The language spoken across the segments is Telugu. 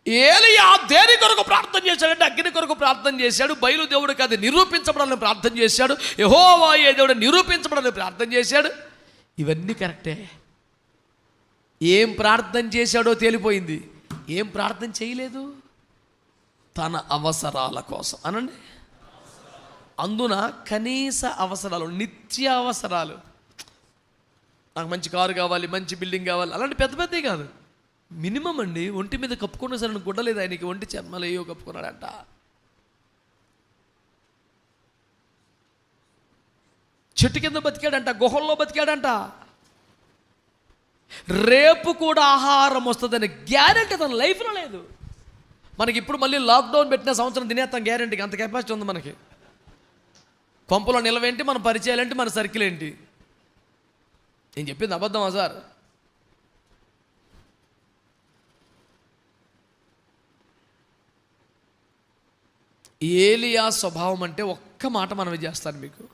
ఏలియా దేని కొరకు ప్రార్థన చేశాడంటే అగ్ని కొరకు ప్రార్థన చేశాడు. బయలుదేవుడికి అది నిరూపించబడాలని ప్రార్థన చేశాడు. యెహోవా ఏ దేవుడు నిరూపించబడాలని ప్రార్థన చేశాడు. ఇవన్నీ కరెక్టే. ఏం ప్రార్థన చేశాడో తేలిపోయింది. ఏం ప్రార్థన చేయలేదు? తన అవసరాల కోసం అనండి. అందున కనీస అవసరాలు, నిత్య అవసరాలు. నాకు మంచి కారు కావాలి, మంచి బిల్డింగ్ కావాలి, అలాంటి పెద్ద పెద్దవి కాదు, మినిమం అండి. ఒంటి మీద కప్పుకున్న సరే గుడ్డలేదు ఆయనకి, ఒంటి చర్మలు ఏయో కప్పుకున్నాడంట. చెట్టు కింద బతికాడంట, గుహల్లో బతికాడంట. రేపు కూడా ఆహారం వస్తుందని గ్యారెంటీ తన లైఫ్లో లేదు. మనకి ఇప్పుడు మళ్ళీ లాక్డౌన్ పెట్టిన సంవత్సరం తినేస్తాం గ్యారెంటీకి, అంత కెపాసిటీ ఉంది మనకి. కొంపలో నిలవేంటి, మన పరిచయాలు ఏంటి, మన సర్కిల్ ఏంటి? నేను చెప్పింది అబద్ధమా సార్? ఏలియా స్వభావం అంటే ఒక్క మాట మనవి చేస్తాను మీకు.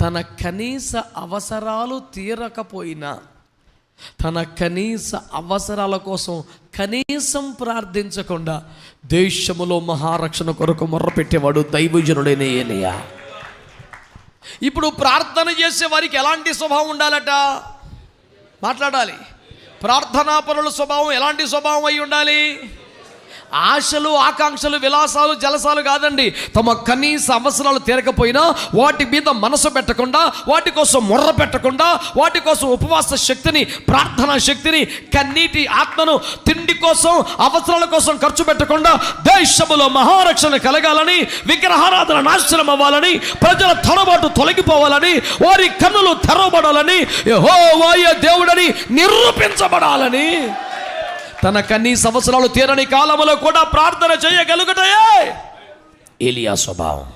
తన కనీస అవసరాలు తీరకపోయినా, తన కనీస అవసరాల కోసం కనీసం ప్రార్థించకుండా దేశములో మహారక్షణ కొరకు మొర్రపెట్టేవాడు దైవజనుడైన ఏలియా. ఇప్పుడు ప్రార్థన చేసే వారికి ఎలాంటి స్వభావం ఉండాలట? మాట్లాడాలి. ప్రార్థనాపరుల స్వభావం ఎలాంటి స్వభావం అయి ఉండాలి? ఆశలు, ఆకాంక్షలు, విలాసాలు, జలసాలు కాదండి. తమ కనీస అవసరాలు తీరకపోయినా వాటి మీద మనసు పెట్టకుండా, వాటి కోసం మొర్ర పెట్టకుండా, వాటి కోసం ఉపవాస శక్తిని, ప్రార్థనా శక్తిని, కన్నీటి ఆత్మను తిండి కోసం, అవసరాల కోసం ఖర్చు పెట్టకుండా దేశములో మహారక్షణ కలగాలని, విగ్రహారాధన నాశనం అవ్వాలని, ప్రజల తొలబాటు తొలగిపోవాలని, వారి కన్నులు తెరవబడాలని, యెహోవా దేవుడని నిరూపించబడాలని, తన కనీస అవసరాలు తీరని కాలంలో కూడా ప్రార్థన చేయగలుగుతాయే ఏలియా స్వభావం.